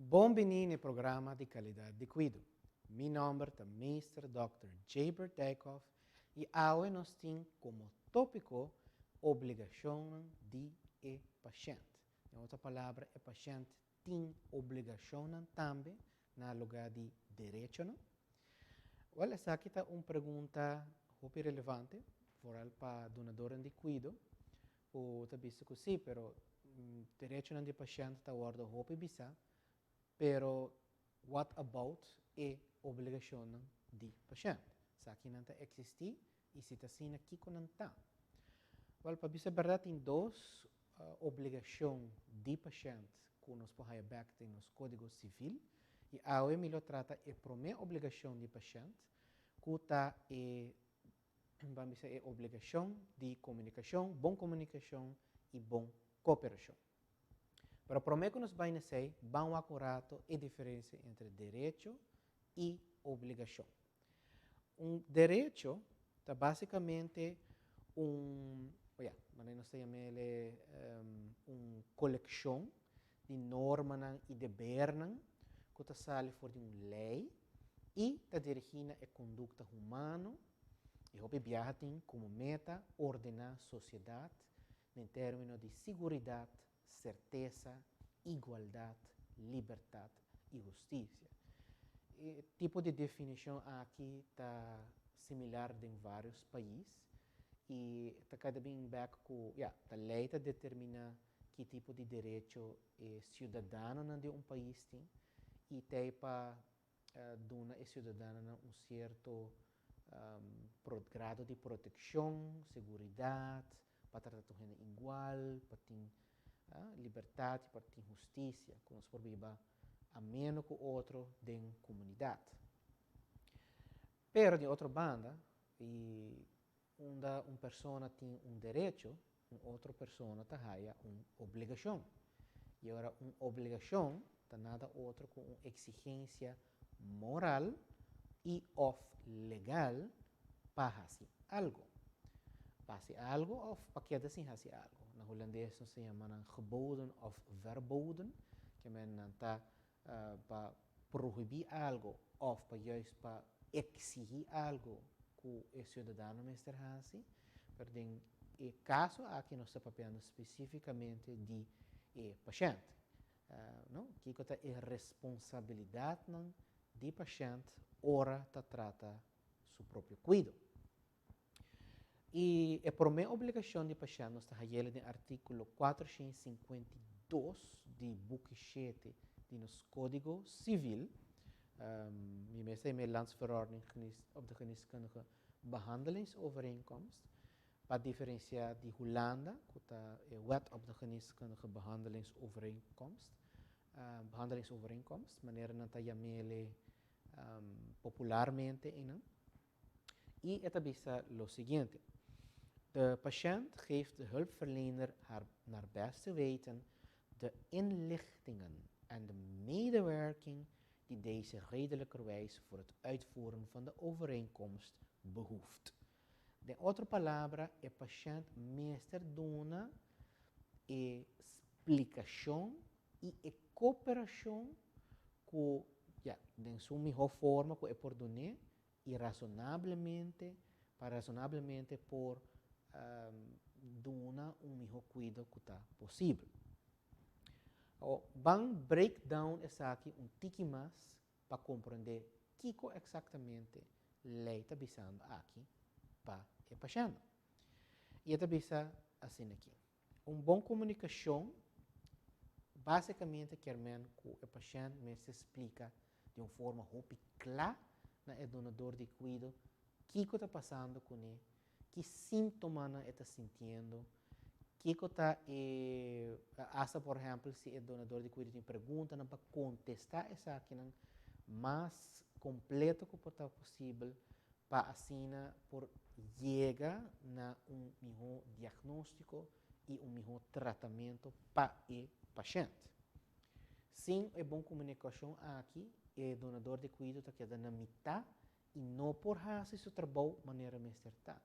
Bem-vindo ao programa de qualidade de cuido. Meu nome é Mr. Dr. Jaber Dykhoff e hoje nós temos como tópico obrigação de paciente. Em outra palavra, o paciente tem obrigação também no lugar de direito. Não? Well, essa aqui é uma pergunta muito relevante para donadores de cuido. Ou também que sim, pero direito do paciente está guarda muito bisa. Pero, what about a obrigação de paciente? Se aqui não existe e se está assim aqui que não está. Well, para dizer a verdade, tem duas obrigações de paciente que nós podemos ver no Código Civil. E a OMS trata a primeira obrigação de paciente, que está vamos dizer, a obrigação de comunicação, boa comunicação e boa cooperação. Para primeiro que nós vamos dizer, vamos acurar a diferença entre direito e obrigação. Direito é basicamente nós chamamos uma coleção de normas e deveres que está sale por uma lei e está dirigida a conduta humana e o viaja tem como meta ordenar a sociedade em termos de segurança, certeza, igualdade, liberdade e justiça. O tipo de definição aqui está similar em vários países e está cada vez mais que a lei determina que tipo de direito o cidadão de um país tem e tem para dar ao cidadão um certo grado de proteção, segurança, para tratar gente igual, para ter liberdade, para ter justiça, que nós podemos a menos que o outro da comunidade. Pero, de outra banda, onde uma pessoa tem um direito, outra pessoa tem uma obrigação. E agora, uma obrigação é nada outro que uma exigência moral e legal para fazer algo. Para fazer algo ou para que assim fazer algo. Na holandês se chama geboden of verboden, que está para proibir algo ou para juist para exigir algo que o cidadão está fazendo. Mas em caso aqui nós estamos falando especificamente de paciente. Que é a responsabilidade do paciente ora trata seu próprio cuidado. E a primeira obrigação de paciente está no artigo 452 de boek 7 do nosso Código Civil. Je meeste met landsverordening op de geneeskundige behandelingsovereenkomst. Para diferenciar de Holanda, que é a wet op de geneeskundige behandelingsovereenkomst, maneira não está chamada popularmente. E het is lo seguinte. De patiënt geeft de hulpverlener naar beste weten de inlichtingen en de medewerking die deze redelijkerwijs voor het uitvoeren van de overeenkomst behoeft. De outra palavra, o paciente meester dona a explicação e a cooperação que, de sua melhor forma, que é por donar e razonablemente por donar melhor cuidado que está possível. O bang breakdown é aqui tique mais para compreender o que exatamente a lei está dizendo aqui para o paciente. E está dizendo assim aqui. Uma boa comunicação basicamente quer dizer que o paciente me se explica de uma forma muito clara no donador de cuidado o que está passando com ele, que sintomas está sentindo, que está essa, por exemplo, se o donador de cuidado tem pergunta para contestar essa aqui mais completo que possível para assim por chegar a melhor diagnóstico e melhor tratamento para o paciente. Sem a boa comunicação aqui, o donador de cuidado está quedando na metade e não por fazer seu trabalho de maneira mais certa.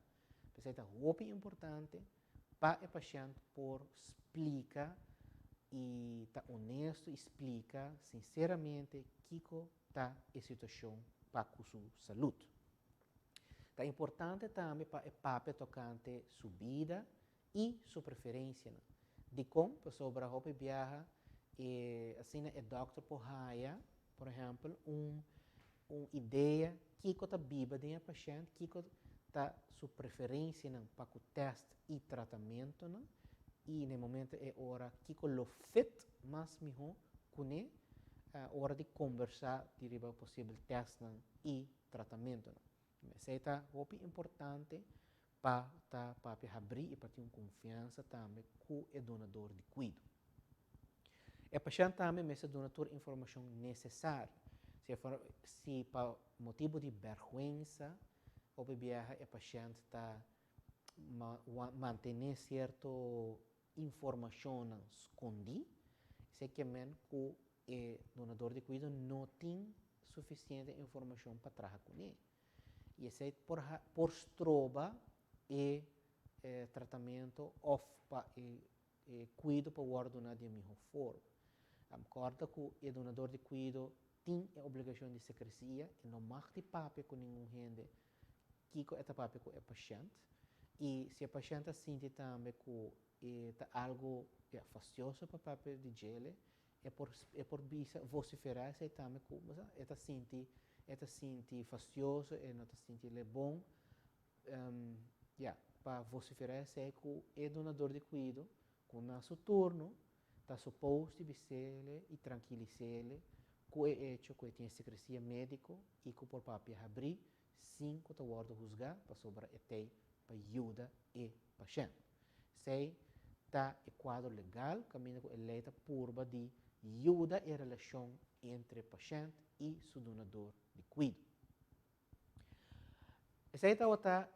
Isso é muito importante para o paciente por explicar e tá honesto, explica sinceramente kiko tá a situação para sua saúde. Tá importante também para o papel tocante sua vida e sua preferência. De como a pessoa para viaja e assim é doctor por haya, por exemplo, ideia kiko tá biba de paciente, kiko tá sua preferência para o teste e tratamento, e no momento é hora kiko lo fit mas melhor com hora de conversar deriva possível teste e tratamento. Isso é muito importante para abrir e para ter confiança também com o donador de cuido. O paciente também é donador de informação necessária. Se por motivo de vergonha, ou viaja, o paciente está mantendo certa informação escondida, sei que o donador de cuido não tem suficiente informação para trabalhar com ele. E esse é por estroba e tratamento ou cuido para guardar de melhor forma. Concorda que o donador de cuido tem a obrigação de secrecia e não marca papel com nenhum gente que é papel com o paciente. E se o paciente sente também que é algo fastidioso para o papel de gele, é por vociferar se também que é sente fastidioso e não sente bom, para vociferar se que o donador de cuido, com o seu turno, está suposto dizer e tranquilizar que é hecho que tem secrecia médico e que por papel abrir, sim que está guarda juzgar para sobre até para ajuda e paciente. Se está o quadro legal, caminho com a lei purba de ajuda e relação entre paciente e seu donador de cuido. Essa é outra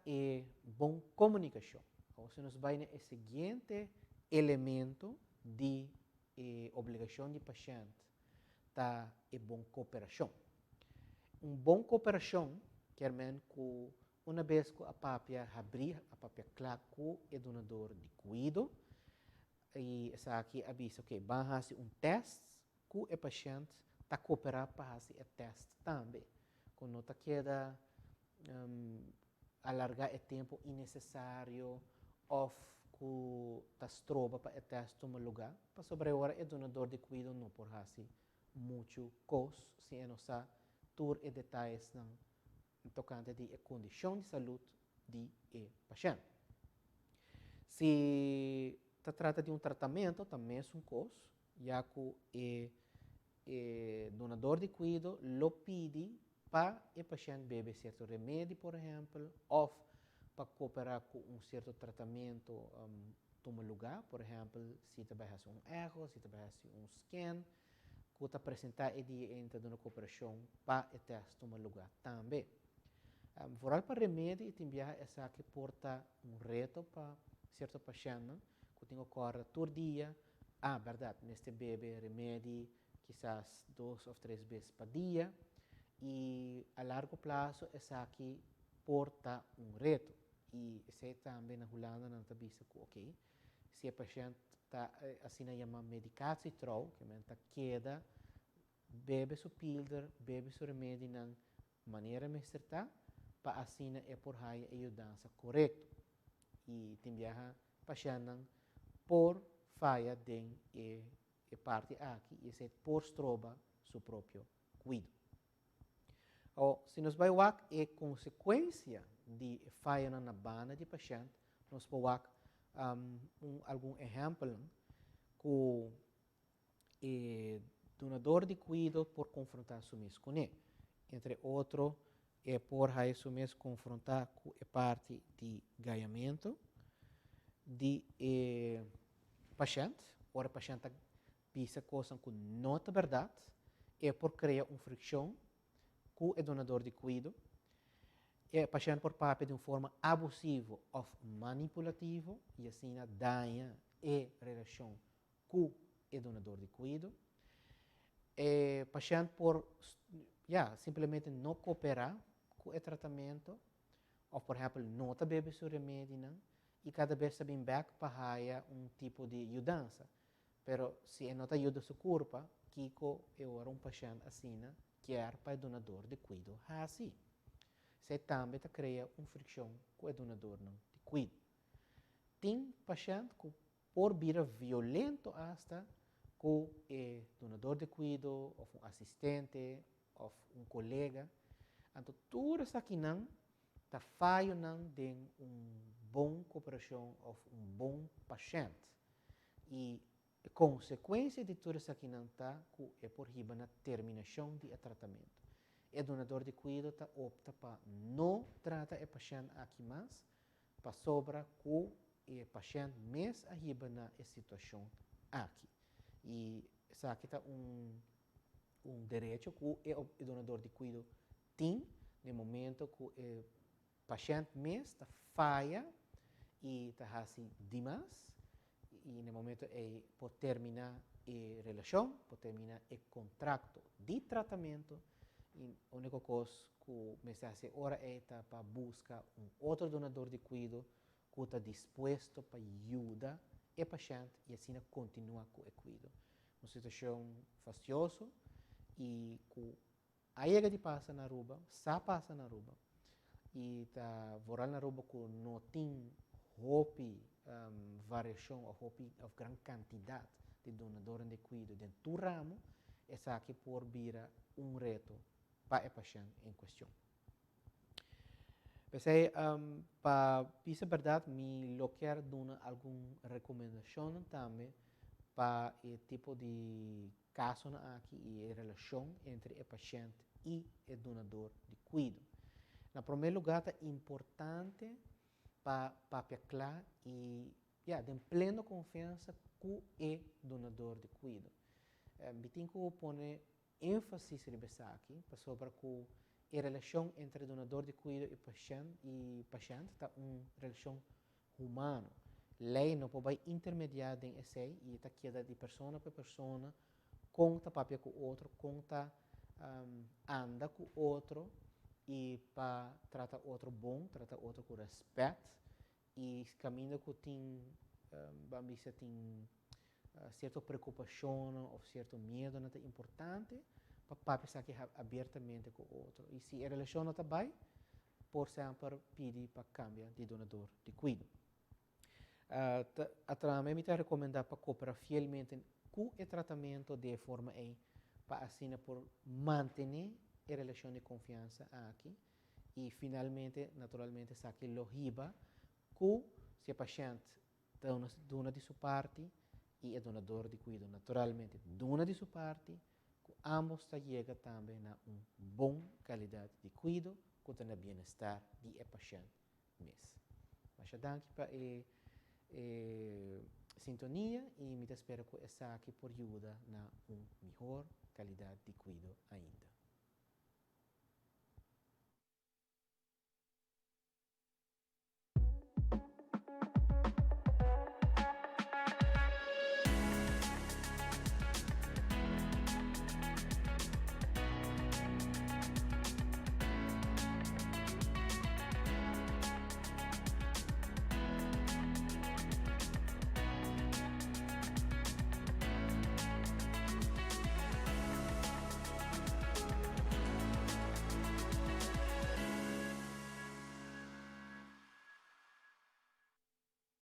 boa comunicação. Se nos vai no seguinte elemento de obrigação de paciente, tá boa cooperação. Boa cooperação quer dizer que uma vez que a papia abrir, a papia claro com o donador de cuido, e essa aqui avisa que vai fazer teste que o paciente está cooperando para fazer o teste também. Quando não queda alargar o tempo innecessário ou que está troba para o teste tomar lugar, para sobre agora o donador de cuido não por fazer muito coisa, se não sabe todos os detalhes tocante de condição de saúde do paciente. Se se trata de tratamento, também é coisa, já que o donador de cuido lo pede para o paciente beber certo remédio, por exemplo, ou para cooperar com certo tratamento toma lugar, por exemplo, se você vai fazer eco, se você vai fazer scan, que está apresentar a dia entre uma cooperação para o teste toma lugar também. Vooral para remédio, tem essa que porta reto para certo paciente, que tem que correr todo dia. Verdade, neste bebe remédio, quizás 2 ou 3 vezes por dia. E a largo prazo, essa aqui porta reto. E esse também na Holanda não está visto que, ok, se o paciente está assim chama medicatietrou, que está queda, bebe sua pílula, bebe seu remédio na maneira certa, para assim é por aí a ajudança correta. E tem paciente por falha de parte aqui, e se por estroba seu próprio cuido. Se nos vai ver a consequência de falha na banda de paciente, nós podemos algum exemplo que o donador de cuido por confrontar su mesmo com ele. Entre outros, por aí su mesmo confrontar com a parte de ganhamento de paciente, ou o paciente pensa coisas que não é verdade, por criar fricção com o donador de cuido, o paciente por papel de uma forma abusiva ou manipulativa, e assim danha a relação com o donador de cuido. O paciente por simplesmente não cooperar com o tratamento, ou por exemplo, não beber seu remédio, e cada vez está bem back para tipo de ajudança. Pero se não te ajuda sua culpa, Kiko é ora paciente assim, quer para o donador de cuido assim. Se também te cria fricção com o donador não de cuido. Tem paciente que por vir violento hasta com o donador de cuido, ou assistente, ou colega. Então, tudo isso aqui não está falho não de bom cooperação ou bom paciente. E a consequência de tudo isso aqui não está é por riba na terminação do tratamento. O donador de cuido opta para não tratar o paciente aqui mais, para sobra com o paciente mais a riba na situação aqui. E isso aqui está direito que o donador de cuido tem no momento que o paciente mesmo está falha e está assim demais. E no momento é por terminar a relação, por terminar o contrato de tratamento, e a única coisa que me hace agora é para buscar outro donador de cuido que está disposto para ajudar o paciente e assim continuar com o cuido. Uma situação fastidiosa e que aí de passa na Aruba, só passa na Aruba, e está voral na Aruba que não tem hope variação ou grande quantidade de donadores de cuido dentro do ramo, essa aqui por vir reto para o paciente em questão. Pensei, para dizer a verdade, me quero dar alguma recomendação também para o tipo de caso aqui e a relação entre o paciente e o donador de cuido. Na primeiro lugar, é importante para claro e de plena confiança com o donador de cuido. Eu tenho que pôr ênfase nisso aqui, sobre que a relação entre donador de cuido e paciente está uma relação humana. Lei não pode intermediar em essa e está queda de pessoa para pessoa, conta papel com o outro, conta anda com o outro e para tratar o outro bom, tratar o outro com respeito. E caminho que tem, vamos dizer, tem certa preocupação ou certo medo, não é importante para pensar que abertamente com o outro. E se a relação não está bem, por sempre pedir para cambiar de donador de cuido. Também me recomendar para cooperar fielmente com o tratamento de forma para assim por manter a relação de confiança aqui e finalmente, naturalmente, saque logiba que se o paciente dona de sua parte e o donador de cuido naturalmente dona de sua parte, que ambos chegam também a uma boa qualidade de cuido, que tem o bem-estar do paciente mesmo. Mas danke para a sintonia e me espero que essa aqui por ajuda na uma melhor qualidade de cuido ainda.